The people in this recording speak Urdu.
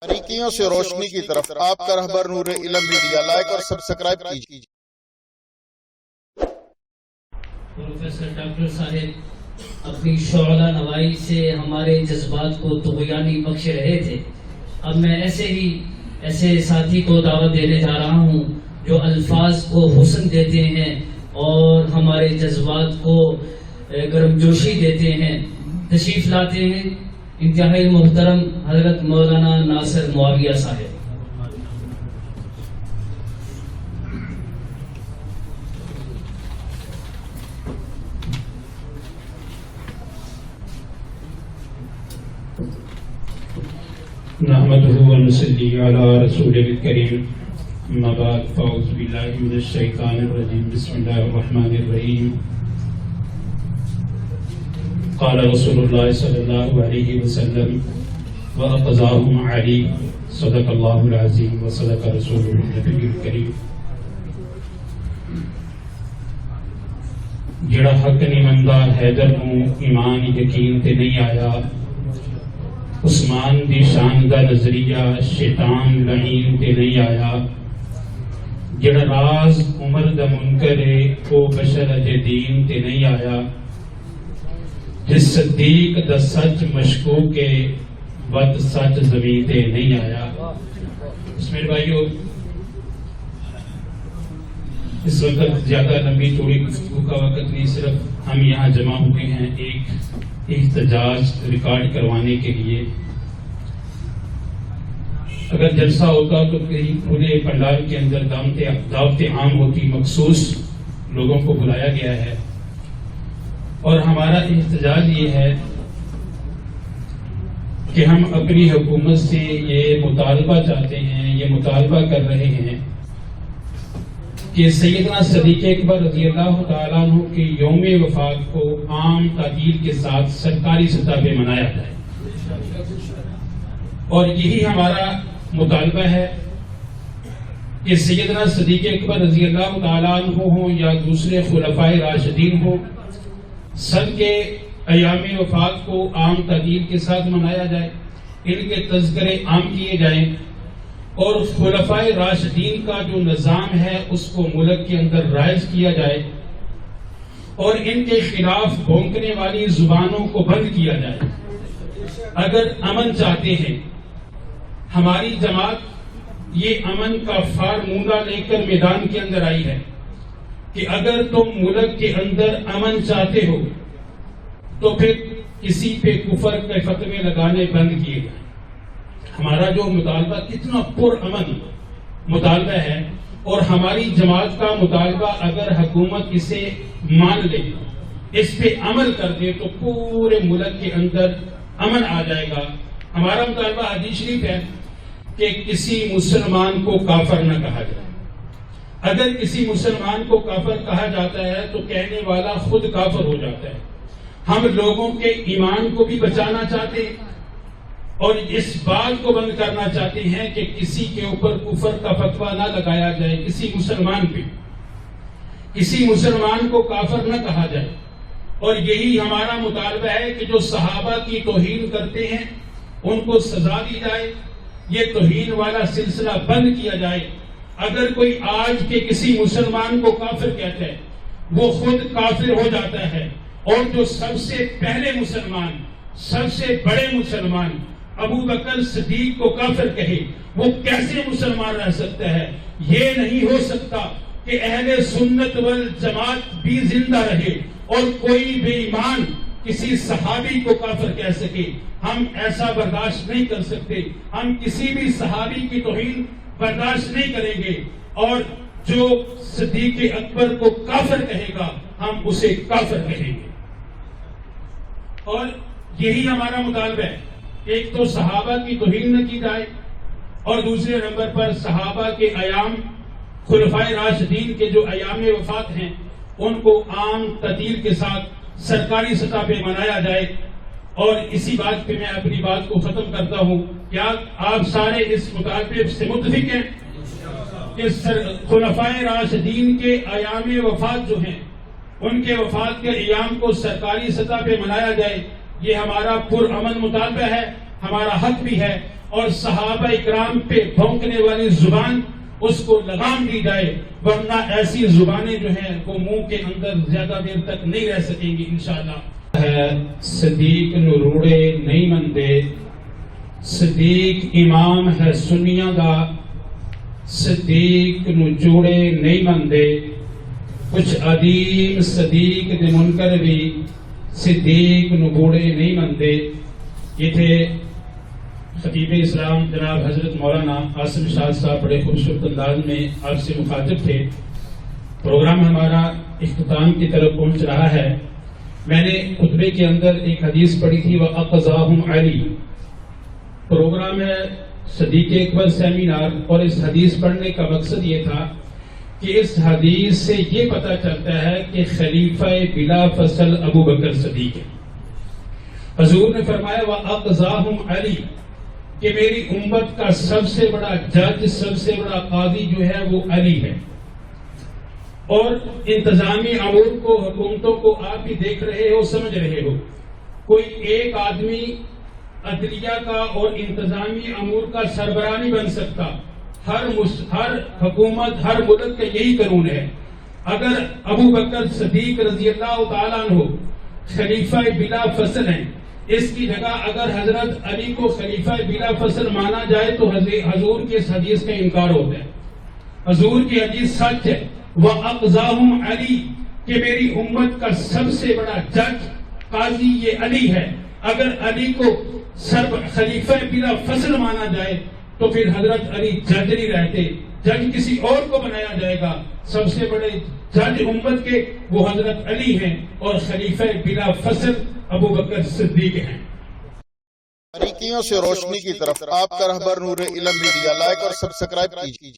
باریکیوں سے روشنی کی طرف آپ کا رہبر نور علم میڈیا لائک اور سبسکرائب کیجیے۔ پروفیسر ڈاکٹر صاحب اپنی شعلہ نوائی سے ہمارے جذبات کو طغیانی بخش رہے تھے۔ اب میں ایسے ساتھی کو دعوت دینے جا رہا ہوں جو الفاظ کو حسن دیتے ہیں اور ہمارے جذبات کو گرمجوشی دیتے ہیں۔ تشریف لاتے ہیں انتہائی محترم حضرت مولانا ناصر معاویہ صاحب۔ نحمده ونصلي على رسوله الكريم اما بعد فاعوذ بالله من الشيطان الرجيم بسم الله الرحمن الرحيم قال رسول الله صلى الله عليه وسلم وأقضاهم علي صدق الله العظيم وصدق رسوله النبي الكريم۔ جڑا حق نہیں مندا حیدر نو ایمان یقین تے نہیں آیا، عثمان دی شان دا نظریہ شیطان لعین تے نہیں آیا، جڑا راز عمر دا منکر ہے او بشر اجے دین تے نہیں آیا، جس صدیق دا سچ مشکوک کے ود سچ زمین تے نہیں آیا۔ اس میرے بھائیو، اس وقت زیادہ لمبی چوڑی گفتگو کا وقت نہیں، صرف ہم یہاں جمع ہوئے ہیں ایک احتجاج ریکارڈ کروانے کے لیے۔ اگر جلسہ ہوتا تو کہیں کھلے پنڈال کے اندر دعوت عام ہوتی، مخصوص لوگوں کو بلایا گیا ہے، اور ہمارا احتجاج یہ ہے کہ ہم اپنی حکومت سے یہ مطالبہ چاہتے ہیں، یہ مطالبہ کر رہے ہیں کہ سیدنا صدیق اکبر رضی اللہ تعالیٰ عنہ کے یوم وفات کو عام تعطیل کے ساتھ سرکاری سطح پہ منایا جائے، اور یہی ہمارا مطالبہ ہے کہ سیدنا صدیق اکبر رضی اللہ تعالیٰ عنہ ہوں یا دوسرے خلفائے راشدین ہوں، سب کے ایام وفات کو عام تعطیل کے ساتھ منایا جائے، ان کے تذکرے عام کیے جائیں، اور خلفائے راشدین کا جو نظام ہے اس کو ملک کے اندر رائج کیا جائے، اور ان کے خلاف بھونکنے والی زبانوں کو بند کیا جائے۔ اگر امن چاہتے ہیں، ہماری جماعت یہ امن کا فارمولہ لے کر میدان کے اندر آئی ہے کہ اگر تم ملک کے اندر امن چاہتے ہو تو پھر کسی پہ کفر کے فتوے لگانے بند کیے جائیں۔ ہمارا جو مطالبہ کتنا پر امن مطالبہ ہے، اور ہماری جماعت کا مطالبہ اگر حکومت اسے مان لے، اس پہ عمل کر دے تو پورے ملک کے اندر امن آ جائے گا۔ ہمارا مطالبہ حدیث شریف ہے کہ کسی مسلمان کو کافر نہ کہا جائے۔ اگر کسی مسلمان کو کافر کہا جاتا ہے تو کہنے والا خود کافر ہو جاتا ہے۔ ہم لوگوں کے ایمان کو بھی بچانا چاہتے ہیں، اور اس بات کو بند کرنا چاہتے ہیں کہ کسی کے اوپر کفر کا فتویٰ نہ لگایا جائے، کسی مسلمان پہ، کسی مسلمان کو کافر نہ کہا جائے۔ اور یہی ہمارا مطالبہ ہے کہ جو صحابہ کی توہین کرتے ہیں ان کو سزا دی جائے، یہ توہین والا سلسلہ بند کیا جائے۔ اگر کوئی آج کے کسی مسلمان کو کافر کہتا ہے وہ خود کافر ہو جاتا ہے، اور جو سب سے پہلے مسلمان، سب سے بڑے مسلمان ابو بکر صدیق کو کافر کہے، وہ کیسے مسلمان رہ سکتا ہے؟ یہ نہیں ہو سکتا کہ اہل سنت والجماعت بھی زندہ رہے اور کوئی بے ایمان کسی صحابی کو کافر کہہ سکے۔ ہم ایسا برداشت نہیں کر سکتے، ہم کسی بھی صحابی کی توہین برداشت نہیں کریں گے، اور جو صدیق اکبر کو کافر کہے گا ہم اسے کافر کہیں گے۔ اور یہی ہمارا مطالبہ ہے، ایک تو صحابہ کی توہین نہ کی جائے، اور دوسرے نمبر پر صحابہ کے ایام، خلفائے راشدین کے جو ایام وفات ہیں ان کو عام تعطیل کے ساتھ سرکاری سطح پہ منایا جائے۔ اور اسی بات پہ میں اپنی بات کو ختم کرتا ہوں۔ کیا آپ سارے اس مطالبے سے متفق ہیں کہ خلفائے راشدین کے ایام وفات جو ہیں ان کے وفات کے ایام کو سرکاری سطح پہ منایا جائے؟ یہ ہمارا پر امن مطالبہ ہے، ہمارا حق بھی ہے، اور صحابہ اکرام پہ بھونکنے والی زبان اس کو لگام دی جائے، ورنہ ایسی زبانیں جو ہیں وہ منہ کے اندر زیادہ دیر تک نہیں رہ سکیں گی انشاءاللہ۔ ہے صدیق نو روڑے نہیں مندے، صدیق امام ہے سنیاں دا، صدیق نو جوڑے نہیں مندے، کچھ عدیم صدیق دے منکر بھی صدیق نو بوڑے نہیں مندے۔ یہ تھے خطیب اسلام جناب حضرت مولانا عاصم شاہ صاحب، بڑے خوبصورت انداز میں آپ سے مخاطب تھے۔ پروگرام ہمارا اختتام کی طرف پہنچ رہا ہے۔ میں نے خطبے کے اندر ایک حدیث پڑھی تھی، وَأَقْضَاهُمْ عَلِي۔ پروگرام ہے صدیق اکبر سیمینار، اور اس حدیث پڑھنے کا مقصد یہ تھا کہ اس حدیث سے یہ پتہ چلتا ہے کہ خلیفہ بلا فصل ابو بکر صدیق ہے۔ حضور نے فرمایا وَأَقْضَاهُمْ عَلِي، کہ میری امت کا سب سے بڑا جج، سب سے بڑا قاضی جو ہے وہ علی ہے۔ اور انتظامی امور کو، حکومتوں کو آپ بھی دیکھ رہے ہو، سمجھ رہے ہو، کوئی ایک آدمی عدلیہ کا اور انتظامی امور کا سربراہ نہیں بن سکتا۔ ہر حکومت، ہر ملک کا یہی قانون ہے۔ اگر ابو بکر صدیق رضی اللہ تعالیٰ عنہ خلیفہ بلا فصل ہیں، اس کی جگہ اگر حضرت علی کو خلیفہ بلا فصل مانا جائے تو حضور کی اس حدیث کا انکار ہوتا ہے۔ حضور کی حدیث سچ ہے، وَأَقْضَاهُمْ عَلِي، کہ میری امت کا سب سے بڑا جج، قاضی یہ علی ہے۔ اگر علی کو خلیفہ بلا فصل مانا جائے تو پھر حضرت علی جج نہیں رہتے، جج کسی اور کو بنایا جائے گا۔ سب سے بڑے جج امت کے وہ حضرت علی ہیں، اور خلیفہ بلا فصل ابو بکر صدیق ہیں۔ باریکیوں سے روشنی کی طرف آپ کا رہبر نور علم میڈیا، لائک اور سبسکرائب کیجیے۔